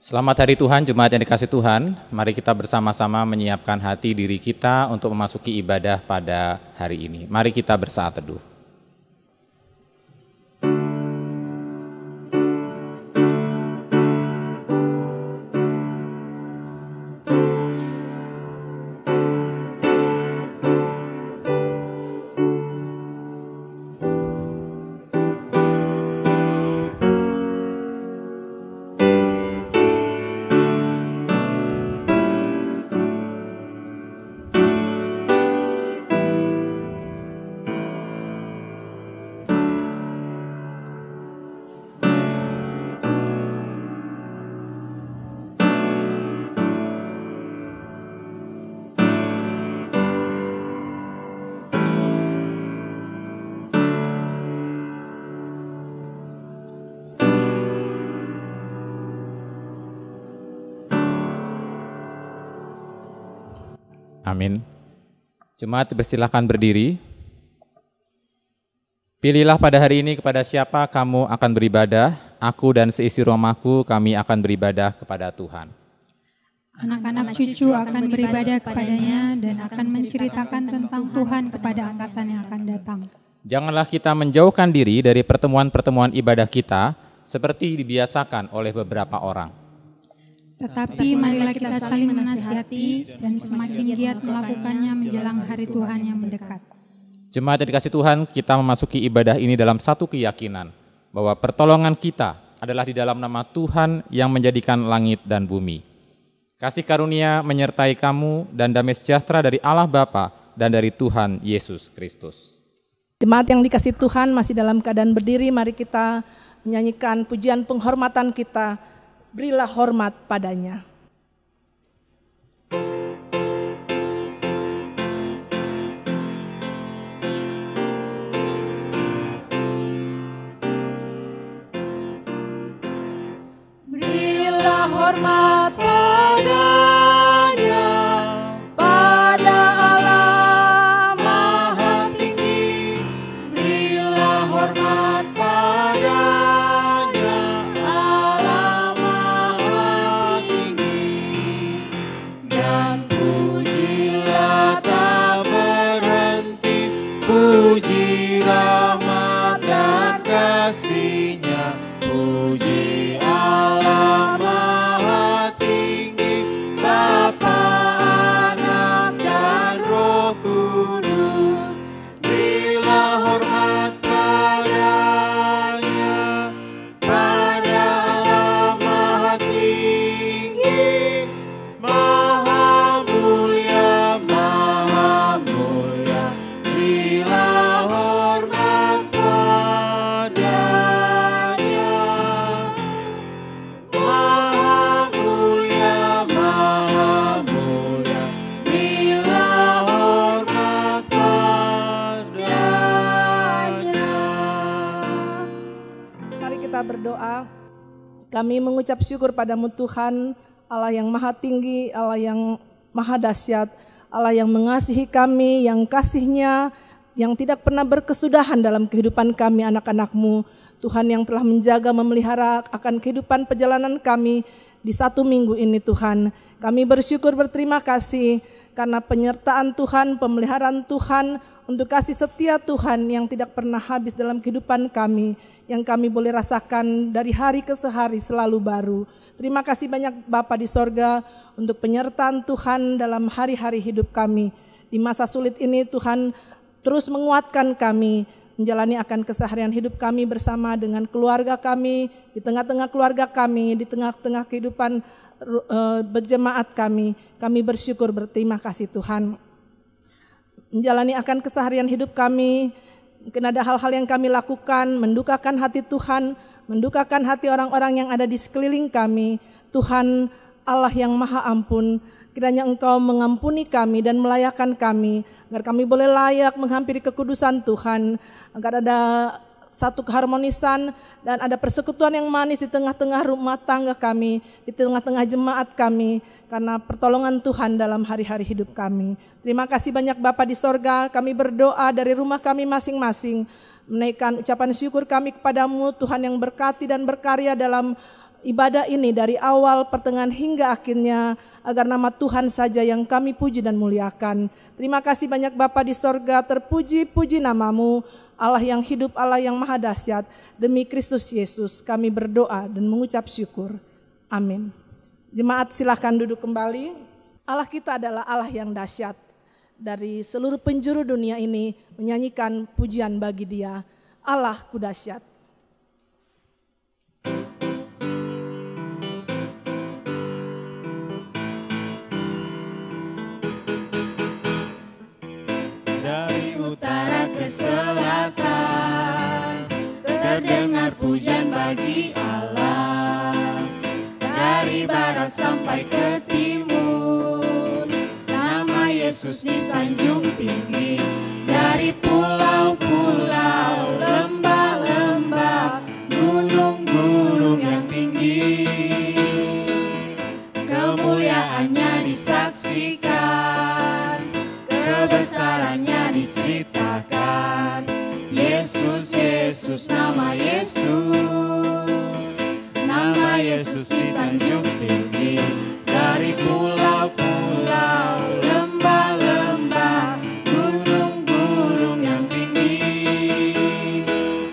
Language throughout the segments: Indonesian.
Selamat hari Tuhan, jemaat yang dikasih Tuhan. Mari kita bersama-sama menyiapkan hati diri kita untuk memasuki ibadah pada hari ini. Mari kita bersaat teduh. Amin. Jemaat bersilakan berdiri. Pilihlah pada hari ini kepada siapa kamu akan beribadah. Aku dan seisi rumahku kami akan beribadah kepada Tuhan. Anak-anak cucu akan beribadah kepadanya dan akan menceritakan tentang Tuhan kepada angkatan yang akan datang. Janganlah kita menjauhkan diri dari pertemuan-pertemuan ibadah kita seperti dibiasakan oleh beberapa orang. Tetapi marilah kita saling menasihati dan semakin giat melakukannya menjelang hari Tuhan yang mendekat. Jemaat yang dikasih Tuhan, kita memasuki ibadah ini dalam satu keyakinan bahwa pertolongan kita adalah di dalam nama Tuhan yang menjadikan langit dan bumi. Kasih karunia menyertai kamu dan damai sejahtera dari Allah Bapa dan dari Tuhan Yesus Kristus. Jemaat yang dikasih Tuhan masih dalam keadaan berdiri, mari kita menyanyikan pujian penghormatan kita. Berilah hormat padanya. Berilah hormat padanya, pada Allah Maha Tinggi. Berilah hormat padanya. Puji rahmat dan kasih-Nya, puji Allah Maha Tinggi, Bapa, Anak, dan Roh Kudus. Berilah hormat padanya, pada Allah Maha Tinggi, Maha Mulia, Maha Mulia. Berilah hormat padanya, Maha Mulia, Maha Mulia. Berilah hormat padanya. Mari kita berdoa. Kami mengucap syukur padamu Tuhan, Allah yang maha tinggi, Allah yang maha dahsyat, Allah yang mengasihi kami, yang kasih-Nya yang tidak pernah berkesudahan dalam kehidupan kami anak-anak-Mu. Tuhan yang telah menjaga, memelihara akan kehidupan perjalanan kami di satu minggu ini Tuhan. Kami bersyukur, berterima kasih karena penyertaan Tuhan, pemeliharaan Tuhan, untuk kasih setia Tuhan yang tidak pernah habis dalam kehidupan kami, yang kami boleh rasakan dari hari ke hari selalu baru. Terima kasih banyak Bapa di sorga untuk penyertaan Tuhan dalam hari-hari hidup kami. Di masa sulit ini Tuhan terus menguatkan kami menjalani akan keseharian hidup kami bersama dengan keluarga kami, di tengah-tengah keluarga kami, di tengah-tengah kehidupan berjemaat kami. Kami bersyukur, berterima kasih Tuhan. Menjalani akan keseharian hidup kami, mungkin ada hal-hal yang kami lakukan mendukakan hati Tuhan, mendukakan hati orang-orang yang ada di sekeliling kami. Tuhan Allah yang maha ampun, kiranya Engkau mengampuni kami dan melayakkan kami, agar kami boleh layak menghampiri kekudusan Tuhan, agar ada satu keharmonisan dan ada persekutuan yang manis di tengah-tengah rumah tangga kami, di tengah-tengah jemaat kami, karena pertolongan Tuhan dalam hari-hari hidup kami. Terima kasih banyak Bapa di sorga, kami berdoa dari rumah kami masing-masing, menaikkan ucapan syukur kami kepadamu Tuhan yang berkati dan berkarya dalam ibadah ini dari awal, pertengahan hingga akhirnya, agar nama Tuhan saja yang kami puji dan muliakan. Terima kasih banyak Bapa di sorga, terpuji-puji namamu, Allah yang hidup, Allah yang maha dahsyat. Demi Kristus Yesus kami berdoa dan mengucap syukur. Amin. Jemaat silahkan duduk kembali. Allah kita adalah Allah yang dahsyat. Dari seluruh penjuru dunia ini menyanyikan pujian bagi Dia. Allahku dahsyat. Dari utara ke selatan, terdengar pujian bagi Allah. Dari barat sampai ke timur, nama Yesus disanjung tinggi. Dari pulau-pulau, lembah-lembah, gunung-gunung yang tinggi, kemuliaannya disaksikan, kebesarannya diceritakan. Yesus, Yesus, nama Yesus, nama Yesus disanjung tinggi. Dari pulau-pulau, lembah-lembah, gunung-gunung yang tinggi.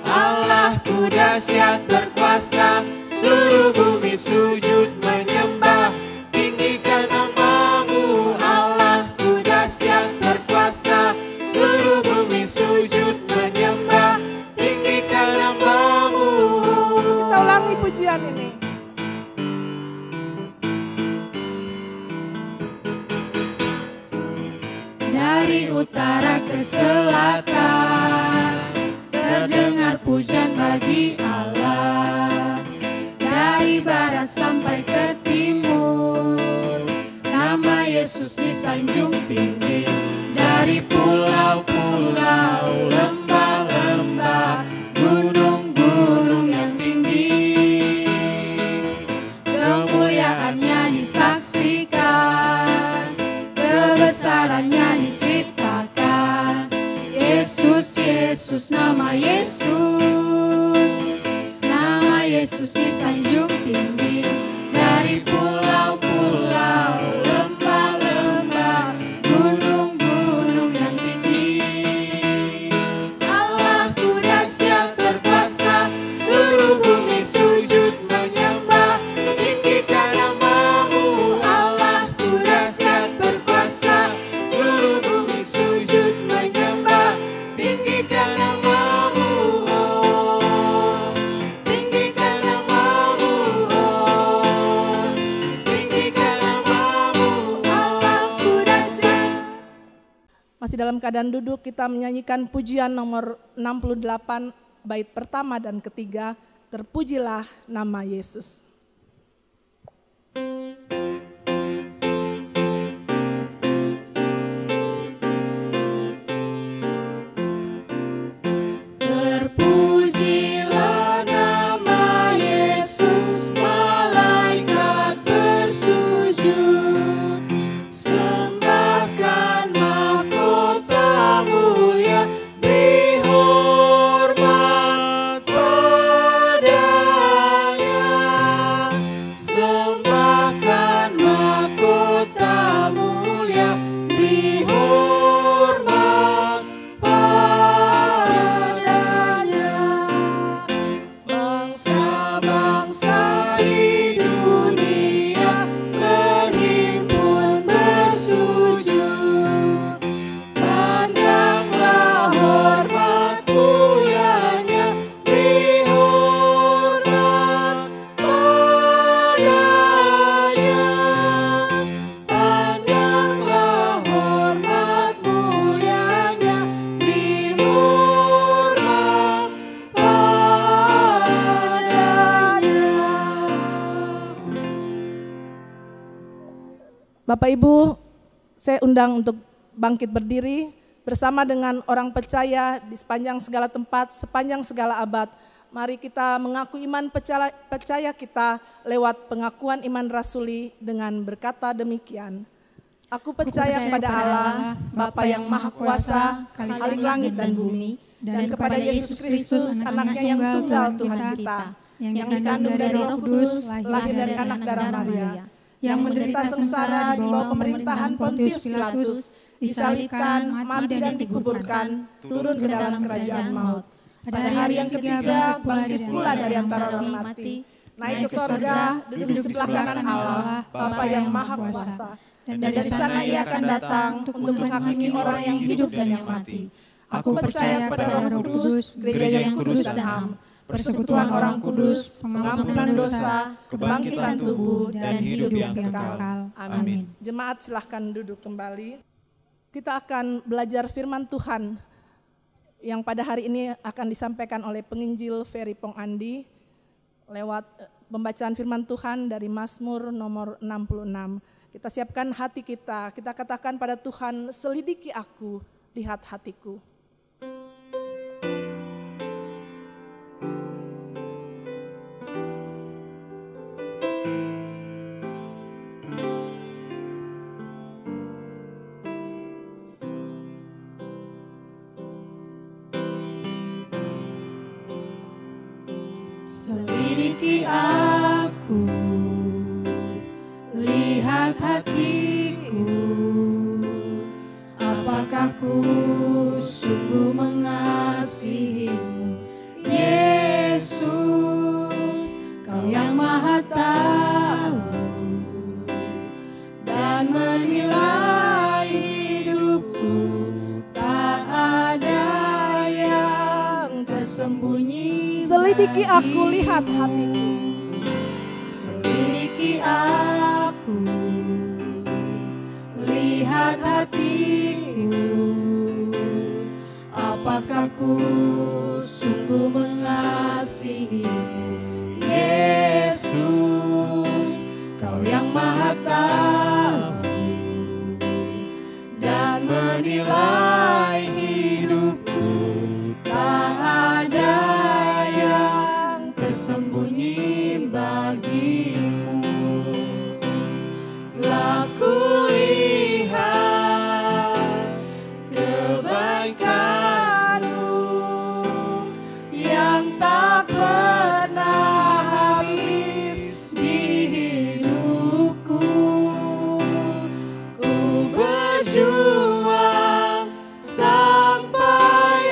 Allahku dahsyat berkuasa, seluruh bumi sujud menyembah. Tinggikan namamu, Allahku dahsyat berkuasa, seluruh bumi sujud menyembah. Tinggikan namamu. Kita ulangi pujian ini. Dari utara ke selatan, terdengar pujian bagi Allah. Dari barat sampai ke timur, nama Yesus disanjung tinggi. Dari pulau-pulau, lembah-lembah, gunung-gunung yang tinggi, kemuliaannya disaksikan, kebesarannya diceritakan. Yesus, Yesus, nama Yesus, nama Yesus disanjung tinggi. Dari pulau-pulau, lembah-lembah, gunung-gunung yang tinggi. Allahku dahsyat berkuasa, seluruh bumi sujud menyembah. Tinggikan namamu, Allahku dahsyat berkuasa, seluruh bumi sujud menyembah. Tinggikan namamu, oh. Tinggikan namamu, oh. Tinggikan namamu, Allahku dahsyat. Masih dalam keadaan duduk, kita menyanyikan pujian nomor 68, bait pertama dan ketiga. Terpujilah nama Yesus. Terpujilah nama Yesus, malaikat bersujud, sembahkan mahkota mulia, beri hormat padanya. Sembahkan mahkota mulia, beri hormat padanya. Bangsa-bangsa di dunia berhimpun bersujud. Pandanglah hormat mulianya, beri hormat padanya. Pandanglah hormat mulianya, beri hormat padanya. Bapak Ibu, saya undang untuk bangkit berdiri bersama dengan orang percaya di sepanjang segala tempat, sepanjang segala abad. Mari kita mengaku iman percaya kita lewat pengakuan iman rasuli dengan berkata demikian. Aku percaya kepada Allah, Bapa yang Maha Kuasa, Khalik langit dan bumi, dan kepada Yesus Kristus, anaknya yang tunggal Tuhan kita, yang dikandung dari Roh Kudus, lahir dari anak darah Maria, yang menderita sengsara di bawah pemerintahan Pontius Pilatus, disalibkan, mati dan dikuburkan, turun ke dalam kerajaan maut. Pada hari yang ketiga bangkit pula dari antara orang mati, naik ke sorga, duduk di sebelah kanan Allah, Bapa yang Maha Kuasa. Dan dari sana ia akan datang untuk menghakimi orang yang hidup dan yang mati. Aku percaya pada Roh Kudus, gereja yang kudus dan am, persekutuan orang kudus, pengampunan dosa, kebangkitan tubuh, dan hidup yang kekal. Amin. Jemaat silahkan duduk kembali. Kita akan belajar firman Tuhan yang pada hari ini akan disampaikan oleh penginjil Ferry Pong Andi lewat pembacaan firman Tuhan dari Mazmur nomor 66. Kita siapkan hati kita katakan pada Tuhan, selidiki aku, lihat hatiku. Selidiki aku, lihat hatiku, apakah ku sungguh mengasihimu, Yesus, Kau yang Maha Tahu dan menilai hidupku, tak ada yang tersembunyi. Selidiki aku, lihat hatiku. Selidiki aku, lihat hatiku, apakah ku sungguh mengasihimu, Yesus, Kau yang Maha Tahu dan menilai hidupku, tak ada yang tersembunyi bagimu. Telah kulihat kebaikan-Mu yang tak pernah habis di hidupku. Ku berjuang sampai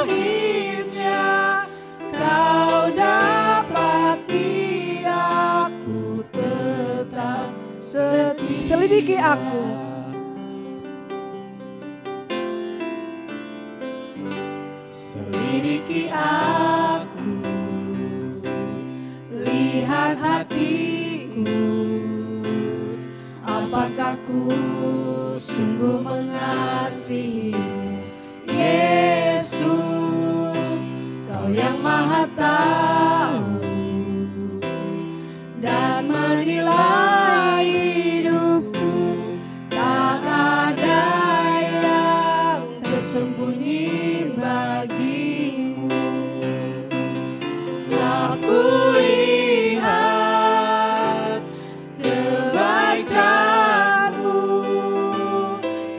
akhirnya Kau dapati aku tetap setia. Selidiki aku. Selidiki aku, lihat hatiku, apakah ku sungguh mengasihimu, Yesus, Kau yang Maha Tahu dan menilai hidupku, tak ada yang tersembunyi bagimu. Telah kulihat kebaikan-Mu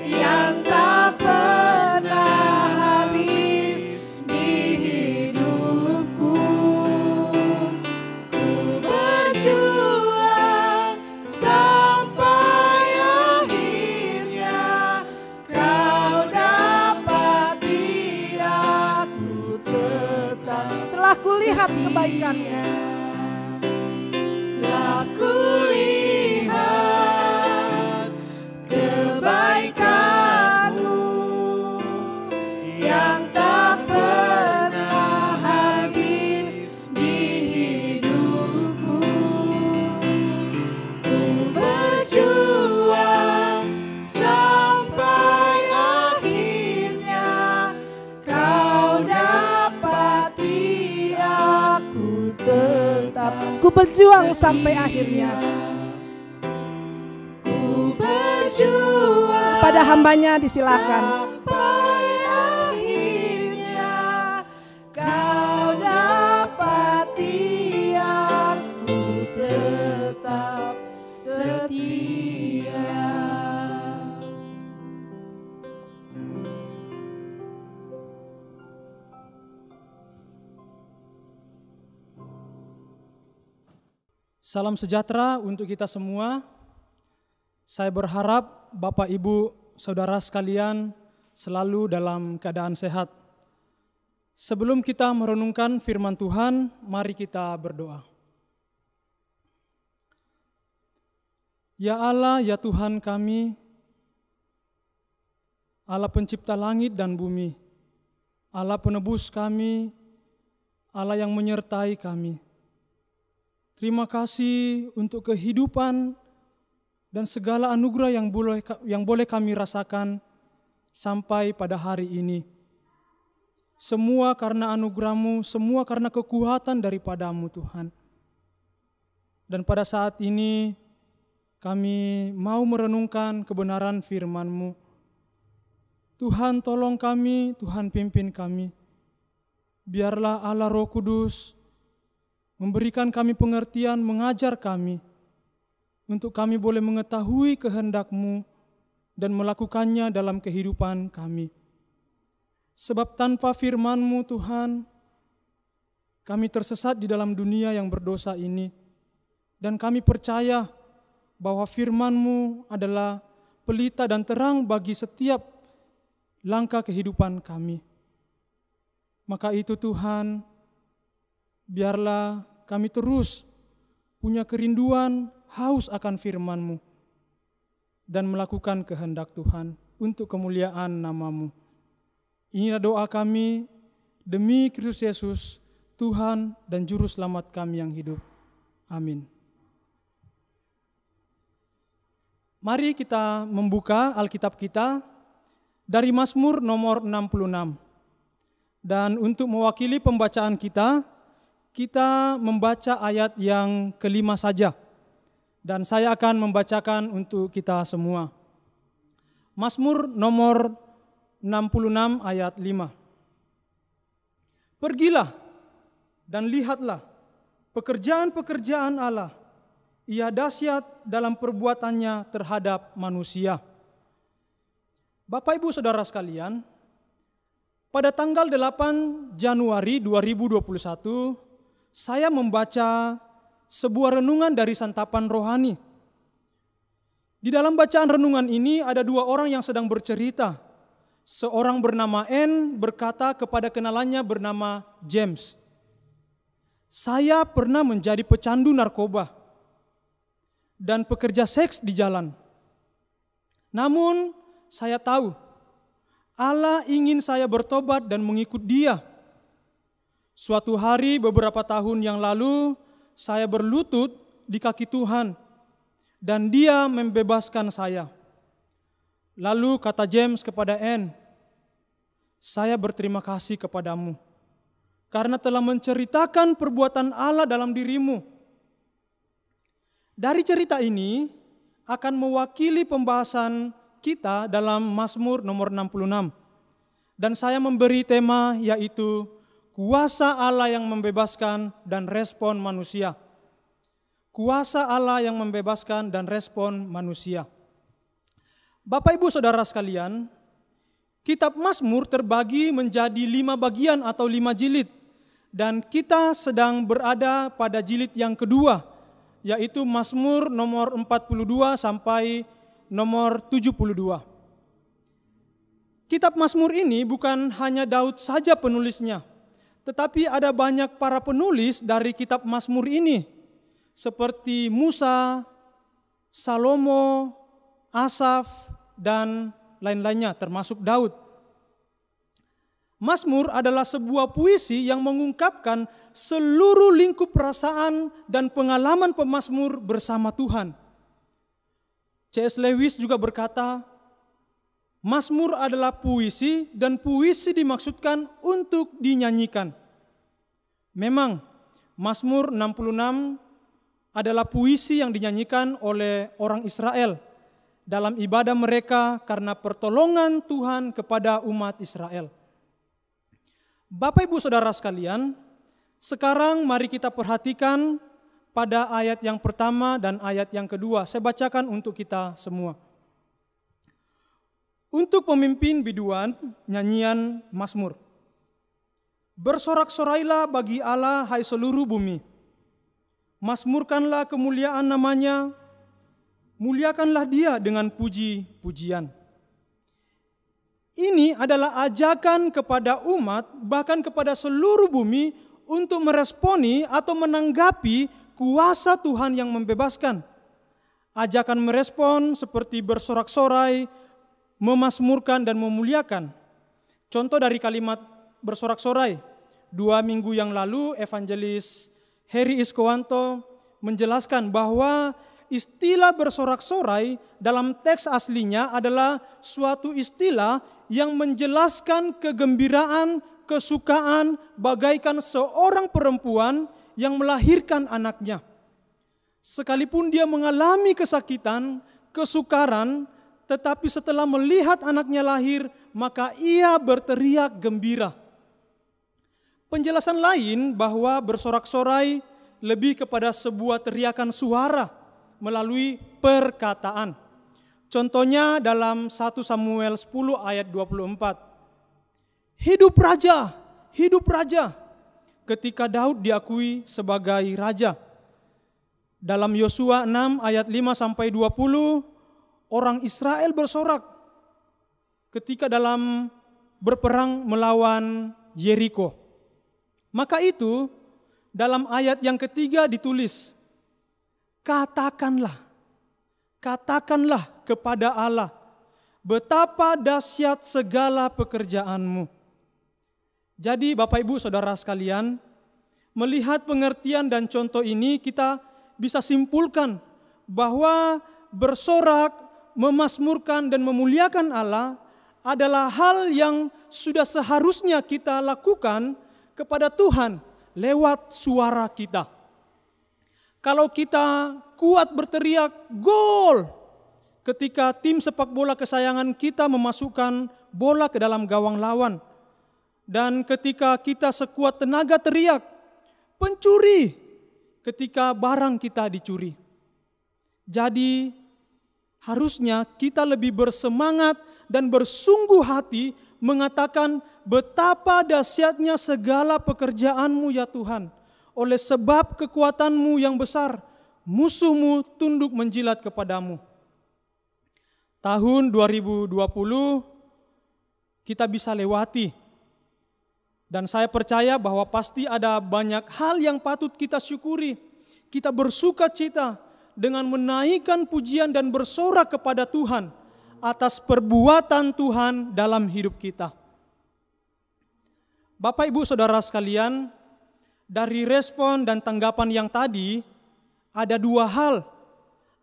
yang tak pernah habis di hidupku. Ku berjuang sampai akhirnya Kau dapati aku tetap. Telah kulihat kebaikan-Mu. Telah kulihat kebaikan-Mu yang tak pernah habis di hidupku. Ku berjuang sampai akhirnya Kau dapati aku tetap. Ku berjuang sampai akhirnya. Ku berjuang Pada hambanya disilakan. sampai akhirnya Kau dapati aku tetap setia. Salam sejahtera untuk kita semua. Saya berharap Bapak, Ibu, Saudara sekalian selalu dalam keadaan sehat. Sebelum kita merenungkan firman Tuhan, mari kita berdoa. Ya Allah, ya Tuhan kami, Allah pencipta langit dan bumi, Allah penebus kami, Allah yang menyertai kami. Terima kasih untuk kehidupan dan segala anugerah yang boleh kami rasakan sampai pada hari ini. Semua karena anugerah-Mu, semua karena kekuatan daripada-Mu Tuhan. Dan pada saat ini kami mau merenungkan kebenaran firman-Mu. Tuhan tolong kami, Tuhan pimpin kami. Biarlah Allah Roh Kudus memberikan kami pengertian, mengajar kami, untuk kami boleh mengetahui kehendak-Mu dan melakukannya dalam kehidupan kami. Sebab tanpa firman-Mu Tuhan, kami tersesat di dalam dunia yang berdosa ini. Dan kami percaya bahwa firman-Mu adalah pelita dan terang bagi setiap langkah kehidupan kami. Maka itu Tuhan, biarlah kami terus punya kerinduan, haus akan firman-Mu dan melakukan kehendak Tuhan untuk kemuliaan nama-Mu. Inilah doa kami demi Kristus Yesus, Tuhan dan Juru Selamat kami yang hidup. Amin. Mari kita membuka Alkitab kita dari Mazmur nomor 66. Dan untuk mewakili pembacaan kita membaca ayat yang kelima saja. Dan saya akan membacakan untuk kita semua. Mazmur nomor 66 ayat 5. Pergilah dan lihatlah pekerjaan-pekerjaan Allah. Ia dahsyat dalam perbuatannya terhadap manusia. Bapak, Ibu, Saudara sekalian, pada tanggal 8 Januari 2021, saya membaca sebuah renungan dari santapan rohani. Di dalam bacaan renungan ini ada dua orang yang sedang bercerita. Seorang bernama N berkata kepada kenalannya bernama James, "Saya pernah menjadi pecandu narkoba dan pekerja seks di jalan. Namun saya tahu Allah ingin saya bertobat dan mengikut Dia. Suatu hari beberapa tahun yang lalu, saya berlutut di kaki Tuhan dan Dia membebaskan saya." Lalu kata James kepada N, "Saya berterima kasih kepadamu karena telah menceritakan perbuatan Allah dalam dirimu." Dari cerita ini akan mewakili pembahasan kita dalam Mazmur nomor 66. Dan saya memberi tema yaitu kuasa Allah yang membebaskan dan respon manusia. Kuasa Allah yang membebaskan dan respon manusia. Bapak, Ibu, Saudara sekalian, kitab Mazmur terbagi menjadi 5 bagian atau 5 jilid. Dan kita sedang berada pada jilid yang kedua, yaitu Mazmur nomor 42 sampai nomor 72. Kitab Mazmur ini bukan hanya Daud saja penulisnya, tetapi ada banyak para penulis dari kitab Mazmur ini, seperti Musa, Salomo, Asaf, dan lain-lainnya termasuk Daud. Mazmur adalah sebuah puisi yang mengungkapkan seluruh lingkup perasaan dan pengalaman pemazmur bersama Tuhan. C.S. Lewis juga berkata, Mazmur adalah puisi dan puisi dimaksudkan untuk dinyanyikan. Memang Mazmur 66 adalah puisi yang dinyanyikan oleh orang Israel dalam ibadah mereka karena pertolongan Tuhan kepada umat Israel. Bapak, Ibu, Saudara sekalian, sekarang mari kita perhatikan pada ayat yang pertama dan ayat yang kedua. Saya bacakan untuk kita semua. Untuk pemimpin biduan nyanyian Mazmur. Bersorak-sorailah bagi Allah, hai seluruh bumi. masmurkanlah kemuliaan namanya, muliakanlah dia dengan puji-pujian. Ini adalah ajakan kepada umat, bahkan kepada seluruh bumi untuk meresponi atau menanggapi kuasa Tuhan yang membebaskan. Ajakan merespon seperti bersorak-sorai, memasmurkan dan memuliakan. Contoh dari kalimat bersorak-sorai, 2 minggu yang lalu evangelis Heri Iskowanto menjelaskan bahwa istilah bersorak-sorai dalam teks aslinya adalah suatu istilah yang menjelaskan kegembiraan, kesukaan bagaikan seorang perempuan yang melahirkan anaknya. Sekalipun dia mengalami kesakitan, kesukaran, tetapi setelah melihat anaknya lahir, maka ia berteriak gembira. Penjelasan lain bahwa bersorak-sorai lebih kepada sebuah teriakan suara melalui perkataan. Contohnya dalam 1 Samuel 10 ayat 24. Hidup raja, hidup raja. Ketika Daud diakui sebagai raja. Dalam Yosua 6 ayat 5-20, orang Israel bersorak ketika dalam berperang melawan Yeriko. Maka itu dalam ayat yang ketiga ditulis, katakanlah kepada Allah, betapa dahsyat segala pekerjaanmu. Jadi Bapak Ibu Saudara sekalian, melihat pengertian dan contoh ini kita bisa simpulkan bahwa bersorak, memasmurkan dan memuliakan Allah adalah hal yang sudah seharusnya kita lakukan kepada Tuhan lewat suara kita. Kalau kita kuat berteriak gol ketika tim sepak bola kesayangan kita memasukkan bola ke dalam gawang lawan, dan ketika kita sekuat tenaga teriak pencuri ketika barang kita dicuri. Jadi harusnya kita lebih bersemangat dan bersungguh hati mengatakan betapa dahsyatnya segala pekerjaanmu ya Tuhan. Oleh sebab kekuatanmu yang besar, musuhmu tunduk menjilat kepadamu. Tahun 2020 kita bisa lewati. Dan saya percaya bahwa pasti ada banyak hal yang patut kita syukuri. Kita bersuka cita dengan menaikkan pujian dan bersorak kepada Tuhan atas perbuatan Tuhan dalam hidup kita. Bapak Ibu Saudara sekalian, dari respon dan tanggapan yang tadi, ada 2 hal.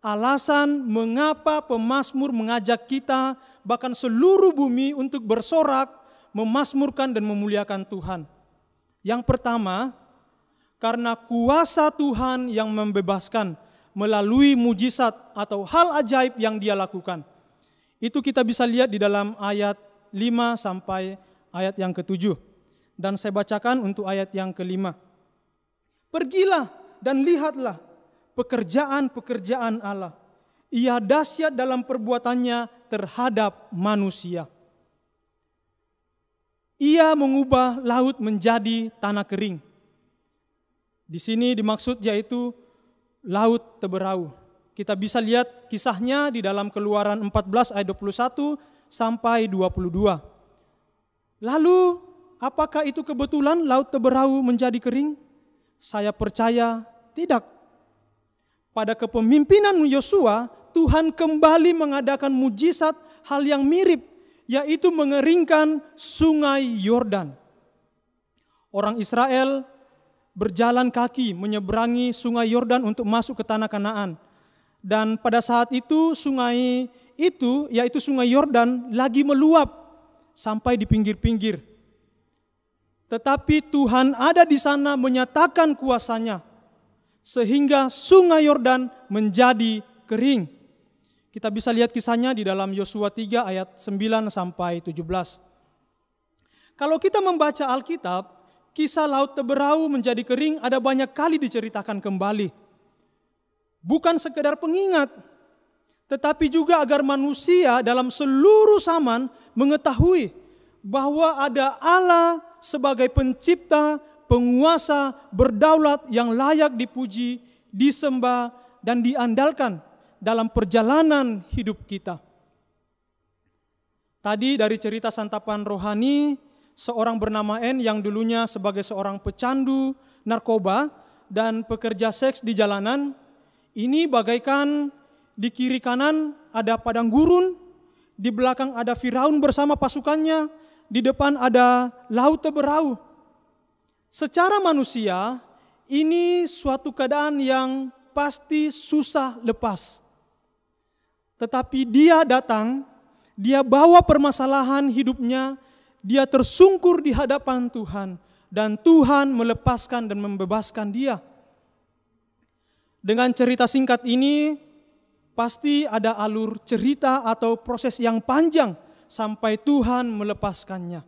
Alasan mengapa pemazmur mengajak kita, bahkan seluruh bumi untuk bersorak, memasmurkan dan memuliakan Tuhan. Yang pertama, karena kuasa Tuhan yang membebaskan melalui mujizat atau hal ajaib yang Dia lakukan. Itu kita bisa lihat di dalam ayat 5 sampai ayat yang ke-7. Dan saya bacakan untuk ayat yang ke-5. Pergilah dan lihatlah pekerjaan-pekerjaan Allah. Ia dahsyat dalam perbuatannya terhadap manusia. Ia mengubah laut menjadi tanah kering. Di sini dimaksud yaitu laut teberau. Kita bisa lihat kisahnya di dalam Keluaran 14 ayat 21 sampai 22. Lalu apakah itu kebetulan laut teberau menjadi kering? Saya percaya tidak. Pada kepemimpinan Yosua, Tuhan kembali mengadakan mujizat hal yang mirip, yaitu mengeringkan sungai Yordan. Orang Israel berjalan kaki menyeberangi sungai Yordan untuk masuk ke tanah Kanaan. Dan pada saat itu sungai itu, yaitu sungai Yordan, lagi meluap sampai di pinggir-pinggir. Tetapi Tuhan ada di sana menyatakan kuasa-Nya, sehingga sungai Yordan menjadi kering. Kita bisa lihat kisahnya di dalam Yosua 3 ayat 9 sampai 17. Kalau kita membaca Alkitab, kisah laut teberau menjadi kering ada banyak kali diceritakan kembali. Bukan sekedar pengingat, tetapi juga agar manusia dalam seluruh zaman mengetahui bahwa ada Allah sebagai pencipta, penguasa, berdaulat yang layak dipuji, disembah, dan diandalkan dalam perjalanan hidup kita. Tadi dari cerita santapan rohani, seorang bernama N yang dulunya sebagai seorang pecandu narkoba dan pekerja seks di jalanan, ini bagaikan di kiri kanan ada padang gurun, di belakang ada Firaun bersama pasukannya, di depan ada laut teberau. Secara manusia, ini suatu keadaan yang pasti susah lepas. Tetapi dia datang, dia bawa permasalahan hidupnya, dia tersungkur di hadapan Tuhan, dan Tuhan melepaskan dan membebaskan dia. Dengan cerita singkat ini, pasti ada alur cerita atau proses yang panjang sampai Tuhan melepaskannya.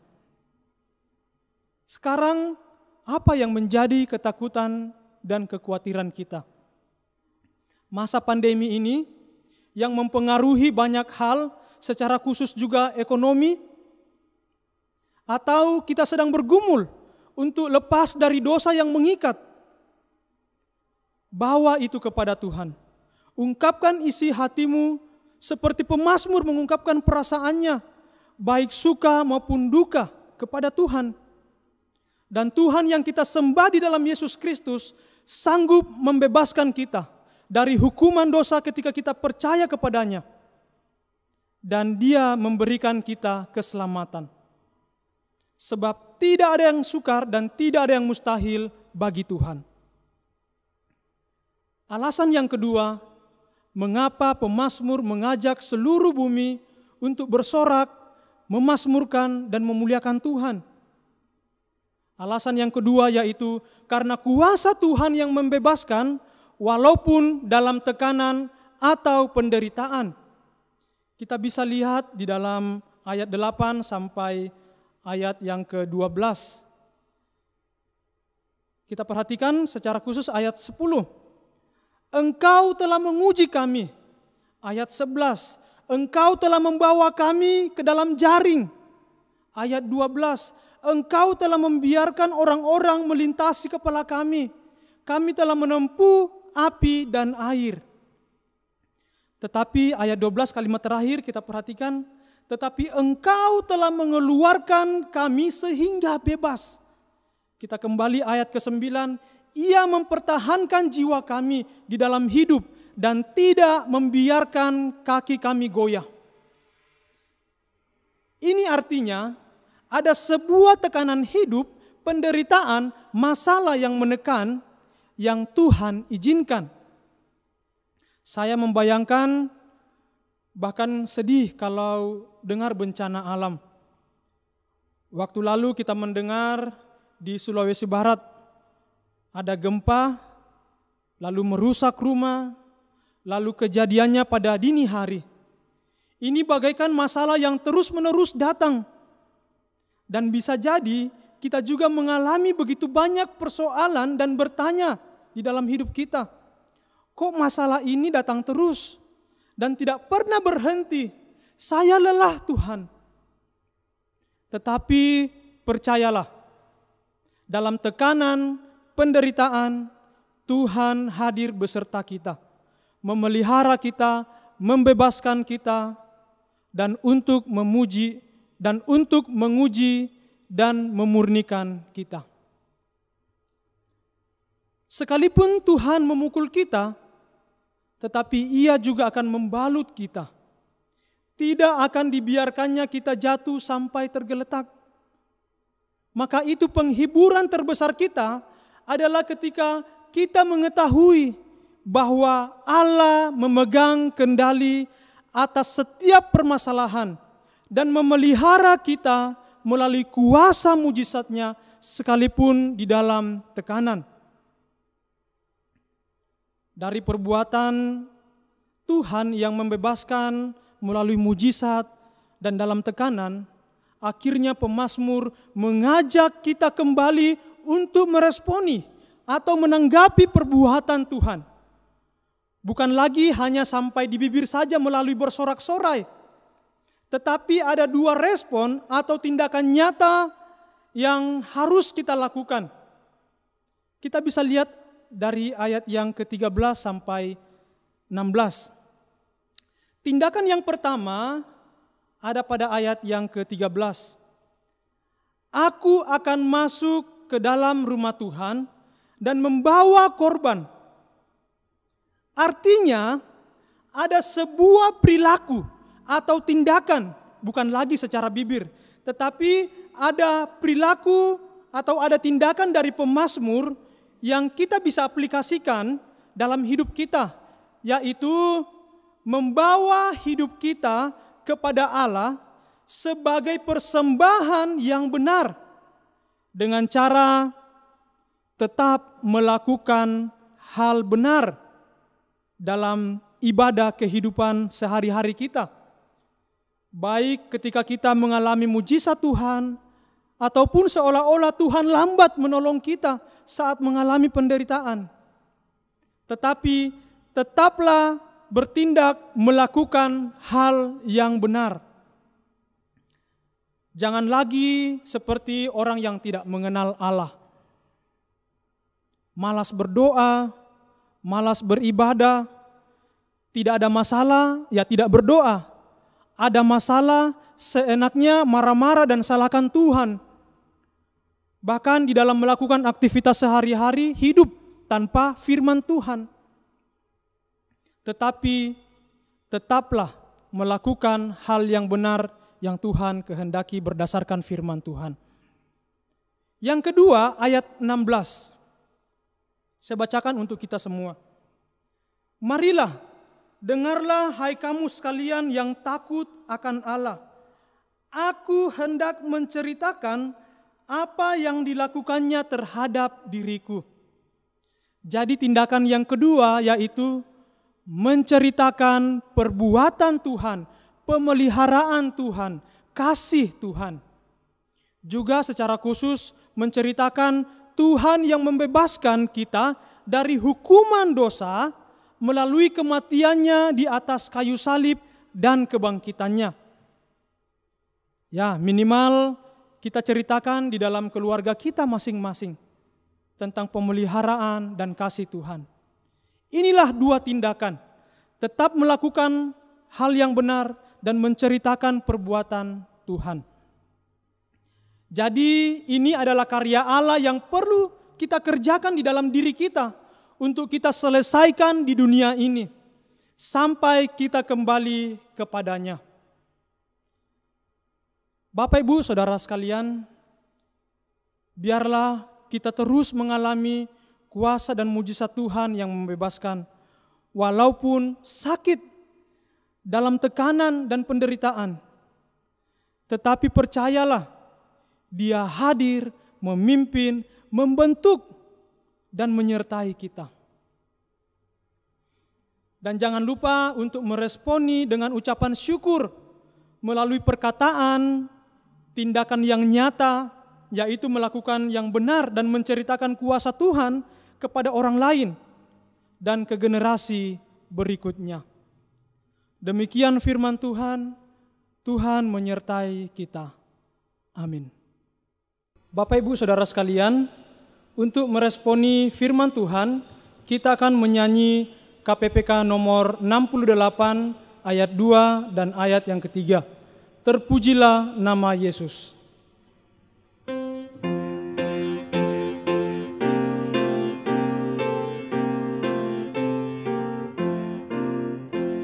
Sekarang, apa yang menjadi ketakutan dan kekhawatiran kita? Masa pandemi ini yang mempengaruhi banyak hal, secara khusus juga ekonomi, atau kita sedang bergumul untuk lepas dari dosa yang mengikat. Bawa itu kepada Tuhan. Ungkapkan isi hatimu seperti pemazmur mengungkapkan perasaannya, baik suka maupun duka kepada Tuhan. Dan Tuhan yang kita sembah di dalam Yesus Kristus sanggup membebaskan kita dari hukuman dosa ketika kita percaya kepadanya. Dan Dia memberikan kita keselamatan. Sebab tidak ada yang sukar dan tidak ada yang mustahil bagi Tuhan. Alasan yang kedua, mengapa pemazmur mengajak seluruh bumi untuk bersorak, memazmurkan dan memuliakan Tuhan. Alasan yang kedua yaitu karena kuasa Tuhan yang membebaskan walaupun dalam tekanan atau penderitaan. Kita bisa lihat di dalam ayat 8 sampai ayat yang ke-12. Kita perhatikan secara khusus ayat 10. Engkau telah menguji kami. Ayat 11. Engkau telah membawa kami ke dalam jaring. Ayat 12. Engkau telah membiarkan orang-orang melintasi kepala kami. Kami telah menempuh api dan air. Tetapi ayat 12 kalimat terakhir kita perhatikan. Tetapi engkau telah mengeluarkan kami sehingga bebas. Kita kembali ayat ke-9. Ia mempertahankan jiwa kami di dalam hidup dan tidak membiarkan kaki kami goyah. Ini artinya ada sebuah tekanan hidup, penderitaan, masalah yang menekan yang Tuhan izinkan. Saya membayangkan bahkan sedih kalau dengar bencana alam. Waktu lalu kita mendengar di Sulawesi Barat ada gempa, lalu merusak rumah, lalu kejadiannya pada dini hari. Ini bagaikan masalah yang terus-menerus datang. Dan bisa jadi kita juga mengalami begitu banyak persoalan dan bertanya di dalam hidup kita. Kok masalah ini datang terus dan tidak pernah berhenti? Saya lelah Tuhan. Tetapi percayalah, dalam tekanan, penderitaan, Tuhan hadir beserta kita, memelihara kita, membebaskan kita, dan untuk memuji dan untuk menguji dan memurnikan kita. Sekalipun Tuhan memukul kita, tetapi Ia juga akan membalut kita. Tidak akan dibiarkannya kita jatuh sampai tergeletak. Maka itu penghiburan terbesar kita adalah ketika kita mengetahui bahwa Allah memegang kendali atas setiap permasalahan dan memelihara kita melalui kuasa mujizat-Nya sekalipun di dalam tekanan. Dari perbuatan Tuhan yang membebaskan melalui mujizat dan dalam tekanan, akhirnya pemazmur mengajak kita kembali untuk meresponi atau menanggapi perbuatan Tuhan. Bukan lagi hanya sampai di bibir saja melalui bersorak-sorai, tetapi ada dua respon atau tindakan nyata yang harus kita lakukan. Kita bisa lihat dari ayat yang ke-13 sampai 16. Tindakan yang pertama ada pada ayat yang ke-13. Aku akan masuk ke dalam rumah Tuhan dan membawa korban. Artinya ada sebuah perilaku atau tindakan, bukan lagi secara bibir, tetapi ada perilaku atau ada tindakan dari pemazmur yang kita bisa aplikasikan dalam hidup kita, yaitu membawa hidup kita kepada Allah sebagai persembahan yang benar dengan cara tetap melakukan hal benar dalam ibadah kehidupan sehari-hari kita. Baik ketika kita mengalami mujizat Tuhan, ataupun seolah-olah Tuhan lambat menolong kita saat mengalami penderitaan. Tetapi tetaplah bertindak melakukan hal yang benar. Jangan lagi seperti orang yang tidak mengenal Allah. Malas berdoa, malas beribadah, tidak ada masalah, ya tidak berdoa. Ada masalah, seenaknya marah-marah dan salahkan Tuhan. Bahkan di dalam melakukan aktivitas sehari-hari, hidup tanpa firman Tuhan. Tetapi tetaplah melakukan hal yang benar yang Tuhan kehendaki berdasarkan firman Tuhan. Yang kedua, ayat 16. Saya bacakan untuk kita semua. Marilah, dengarlah hai kamu sekalian yang takut akan Allah. Aku hendak menceritakan apa yang dilakukannya terhadap diriku. Jadi tindakan yang kedua yaitu menceritakan perbuatan Tuhan, pemeliharaan Tuhan, kasih Tuhan. Juga secara khusus menceritakan Tuhan yang membebaskan kita dari hukuman dosa melalui kematiannya di atas kayu salib dan kebangkitannya. Ya, minimal kita ceritakan di dalam keluarga kita masing-masing tentang pemeliharaan dan kasih Tuhan. Inilah dua tindakan, tetap melakukan hal yang benar dan menceritakan perbuatan Tuhan. Jadi ini adalah karya Allah yang perlu kita kerjakan di dalam diri kita untuk kita selesaikan di dunia ini sampai kita kembali kepadanya. Bapak, Ibu, Saudara sekalian, biarlah kita terus mengalami kuasa dan mujizat Tuhan yang membebaskan, walaupun sakit dalam tekanan dan penderitaan. Tetapi percayalah, Dia hadir, memimpin, membentuk, dan menyertai kita. Dan jangan lupa untuk meresponi dengan ucapan syukur melalui perkataan, tindakan yang nyata, yaitu melakukan yang benar dan menceritakan kuasa Tuhan kepada orang lain dan ke generasi berikutnya. Demikian firman Tuhan, Tuhan menyertai kita. Amin. Bapak, Ibu, Saudara sekalian, untuk meresponi firman Tuhan, kita akan menyanyi KPPK nomor 68 ayat 2 dan ayat yang ketiga. Terpujilah nama Yesus.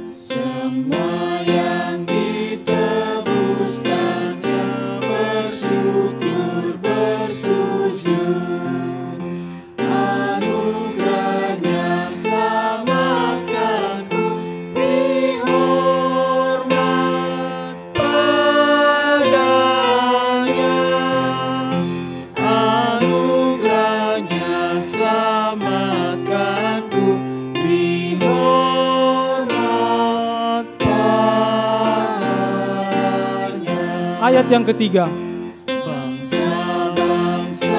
Semua yang ditebuskannya bersyukur bersujud, anugerahnya selamatkanku, beri hormat padanya, anugerahnya selamatkanku, beri hormat padanya. Ayat yang ketiga. Bangsa-bangsa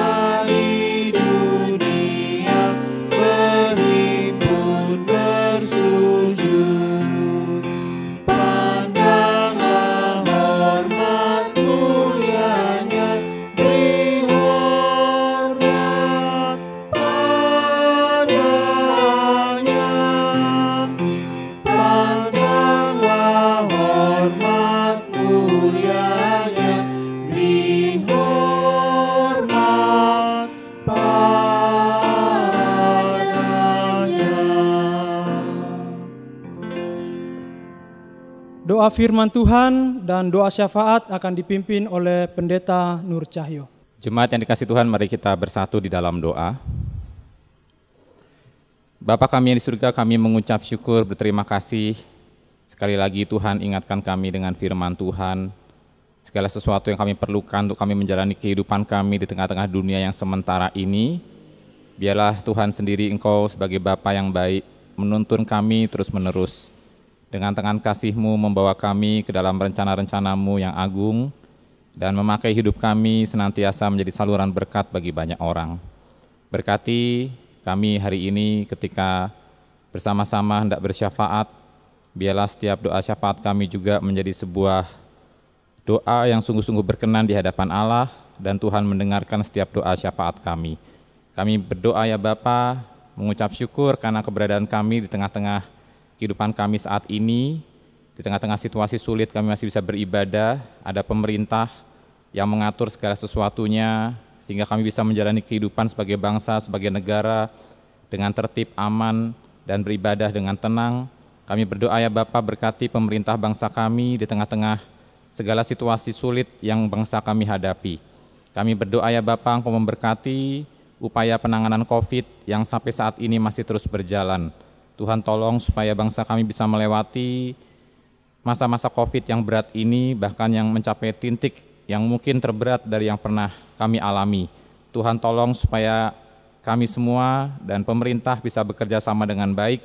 di dunia berhimpun bersujud, pandanglah hormat mulianya, beri hormat padanya. doa firman Tuhan dan doa syafaat akan dipimpin oleh Pendeta Nur Cahyo. Jemaat yang dikasihi Tuhan, mari kita bersatu di dalam doa. Bapa kami yang di surga, kami mengucap syukur, berterima kasih. Sekali lagi Tuhan ingatkan kami dengan firman Tuhan. Segala sesuatu yang kami perlukan untuk kami menjalani kehidupan kami di tengah-tengah dunia yang sementara ini. Biarlah Tuhan sendiri Engkau sebagai Bapa yang baik menuntun kami terus-menerus. Dengan tangan kasih-Mu membawa kami ke dalam rencana-rencana-Mu yang agung dan memakai hidup kami senantiasa menjadi saluran berkat bagi banyak orang. Berkati kami hari ini ketika bersama-sama hendak bersyafaat, biarlah setiap doa syafaat kami juga menjadi sebuah doa yang sungguh-sungguh berkenan di hadapan Allah dan Tuhan mendengarkan setiap doa syafaat kami. Kami berdoa ya Bapa, mengucap syukur karena keberadaan kami di tengah-tengah kehidupan kami saat ini, di tengah-tengah situasi sulit kami masih bisa beribadah, ada pemerintah yang mengatur segala sesuatunya, sehingga kami bisa menjalani kehidupan sebagai bangsa, sebagai negara, dengan tertib, aman, dan beribadah dengan tenang. Kami berdoa ya Bapa, berkati pemerintah bangsa kami di tengah-tengah segala situasi sulit yang bangsa kami hadapi. Kami berdoa ya Bapa, Engkau memberkati upaya penanganan COVID yang sampai saat ini masih terus berjalan. Tuhan tolong supaya bangsa kami bisa melewati masa-masa COVID yang berat ini, bahkan yang mencapai titik yang mungkin terberat dari yang pernah kami alami. Tuhan tolong supaya kami semua dan pemerintah bisa bekerja sama dengan baik,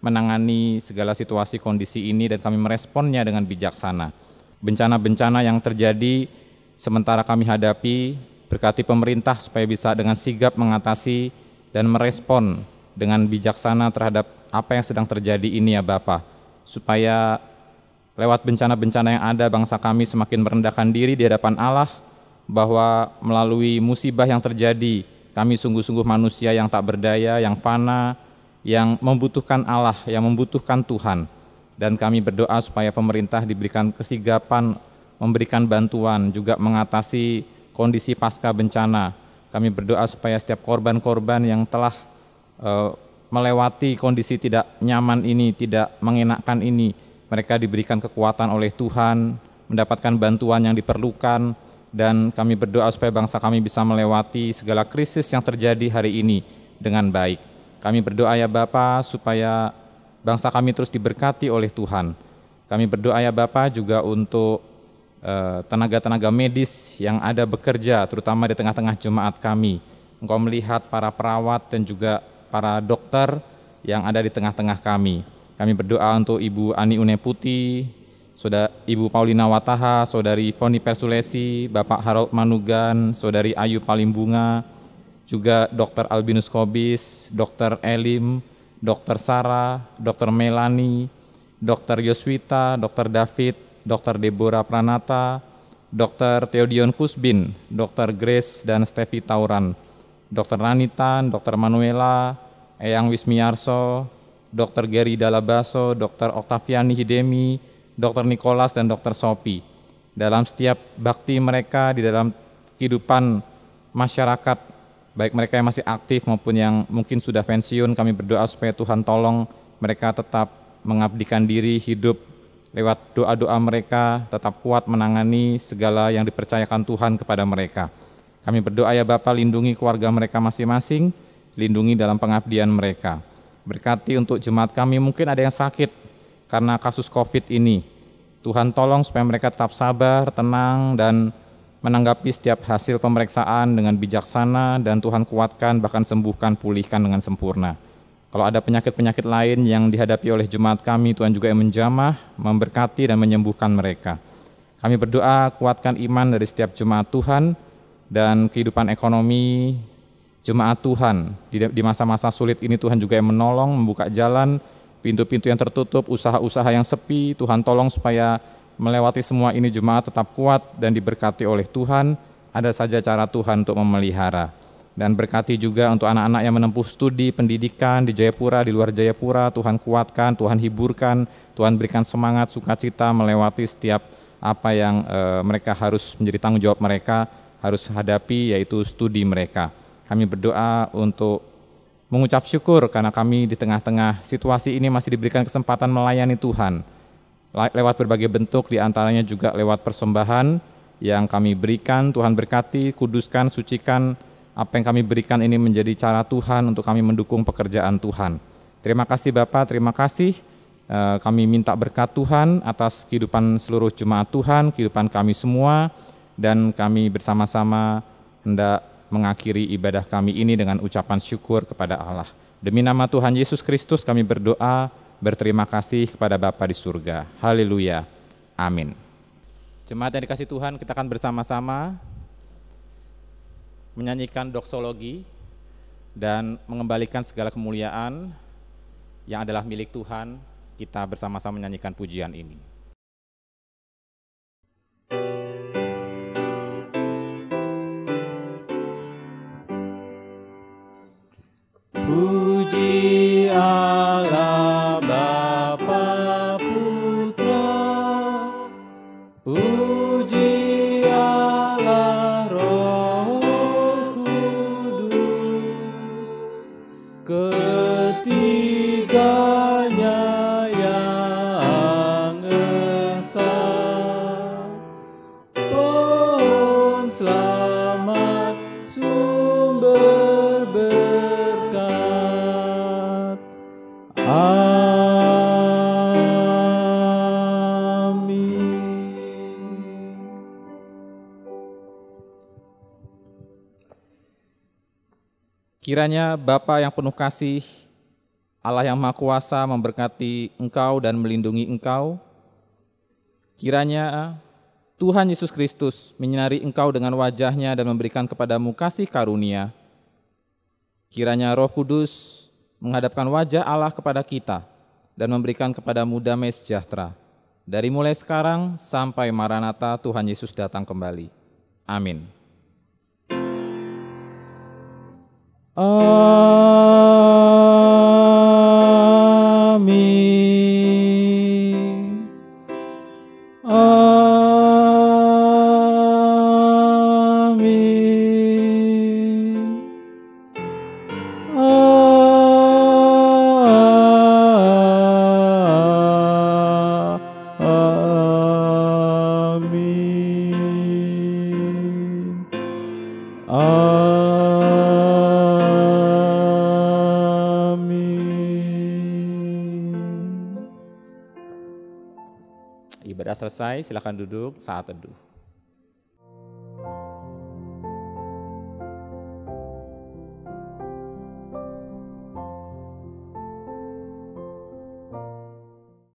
menangani segala situasi kondisi ini dan kami meresponnya dengan bijaksana. Bencana-bencana yang terjadi sementara kami hadapi, berkati pemerintah supaya bisa dengan sigap mengatasi dan merespon dengan bijaksana terhadap apa yang sedang terjadi ini ya Bapa, supaya lewat bencana-bencana yang ada bangsa kami semakin merendahkan diri di hadapan Allah, bahwa melalui musibah yang terjadi kami sungguh-sungguh manusia yang tak berdaya, yang fana, yang membutuhkan Allah, yang membutuhkan Tuhan. Dan kami berdoa supaya pemerintah diberikan kesigapan, memberikan bantuan, juga mengatasi kondisi pasca bencana. Kami berdoa supaya setiap korban-korban yang telah melewati kondisi tidak nyaman ini, tidak mengenakkan ini, mereka diberikan kekuatan oleh Tuhan, mendapatkan bantuan yang diperlukan, dan kami berdoa supaya bangsa kami bisa melewati segala krisis yang terjadi hari ini dengan baik. Kami berdoa ya Bapa supaya bangsa kami terus diberkati oleh Tuhan. Kami berdoa ya Bapa juga untuk tenaga-tenaga medis yang ada bekerja, terutama di tengah-tengah jemaat kami. Engkau melihat para perawat dan juga para dokter yang ada di tengah-tengah kami. Kami berdoa untuk Ibu Ani Uneputi, Saudara Ibu Paulina Wataha, Saudari Foni Persulesi, Bapak Harold Manugan, Saudari Ayu Palimbunga, juga Dr. Albinus Kobis, Dr. Elim, Dr. Sarah, Dr. Melani, Dr. Yoswita, Dr. David, Dr. Deborah Pranata, Dr. Theodion Kusbin, Dr. Grace dan Stevi Tauran, Dr. Ranitan, Dr. Manuela, Eyang Wismiarso, Dr. Gary Dalabaso, Dr. Oktaviani Hidemi, Dr. Nicholas dan Dr. Sopi. Dalam setiap bakti mereka di dalam kehidupan masyarakat, baik mereka yang masih aktif maupun yang mungkin sudah pensiun, kami berdoa supaya Tuhan tolong mereka tetap mengabdikan diri, hidup lewat doa-doa mereka, tetap kuat menangani segala yang dipercayakan Tuhan kepada mereka. Kami berdoa ya Bapa, lindungi keluarga mereka masing-masing, lindungi dalam pengabdian mereka. Berkati untuk jemaat kami, mungkin ada yang sakit karena kasus COVID ini. Tuhan tolong supaya mereka tetap sabar, tenang, dan menanggapi setiap hasil pemeriksaan dengan bijaksana, dan Tuhan kuatkan, bahkan sembuhkan, pulihkan dengan sempurna. Kalau ada penyakit-penyakit lain yang dihadapi oleh jemaat kami, Tuhan juga yang menjamah, memberkati, dan menyembuhkan mereka. Kami berdoa, kuatkan iman dari setiap jemaat Tuhan, dan kehidupan ekonomi jemaat Tuhan. Di masa-masa sulit ini Tuhan juga yang menolong, membuka jalan, pintu-pintu yang tertutup, usaha-usaha yang sepi, Tuhan tolong supaya melewati semua ini jemaat tetap kuat dan diberkati oleh Tuhan. Ada saja cara Tuhan untuk memelihara. Dan berkati juga untuk anak-anak yang menempuh studi pendidikan di Jayapura, di luar Jayapura, Tuhan kuatkan, Tuhan hiburkan, Tuhan berikan semangat, sukacita melewati setiap apa yang mereka harus menjadi tanggung jawab mereka, harus hadapi, yaitu studi mereka. Kami berdoa untuk mengucap syukur karena kami di tengah-tengah situasi ini masih diberikan kesempatan melayani Tuhan. lewat berbagai bentuk, diantaranya juga lewat persembahan yang kami berikan. Tuhan berkati, kuduskan, sucikan apa yang kami berikan ini menjadi cara Tuhan untuk kami mendukung pekerjaan Tuhan. Terima kasih Bapak, terima kasih. Kami minta berkat Tuhan atas kehidupan seluruh jemaat Tuhan, kehidupan kami semua, dan kami bersama-sama hendak mengakhiri ibadah kami ini dengan ucapan syukur kepada Allah. Demi nama Tuhan Yesus Kristus kami berdoa, berterima kasih kepada Bapa di surga. Haleluya. Amin. Jemaat yang dikasih Tuhan, kita akan bersama-sama menyanyikan doksologi dan mengembalikan segala kemuliaan yang adalah milik Tuhan. Kita bersama-sama menyanyikan pujian ini. Puji Allah Bapa Putra, puji Allah Roh Kudus, ketiganya yang esa, pohon selamat sumber berkat. Amin. Kiranya Bapa yang penuh kasih, Allah yang Maha Kuasa memberkati engkau dan melindungi engkau. Kiranya Tuhan Yesus Kristus menyinari engkau dengan wajah-Nya dan memberikan kepadamu kasih karunia. Kiranya Roh Kudus menghadapkan wajah Allah kepada kita dan memberikan kepadamu damai sejahtera. Dari mulai sekarang sampai Maranatha Tuhan Yesus datang kembali. Amin. Amin. Amin. Amin. Amin. Ibadah selesai, silakan duduk saat teduh.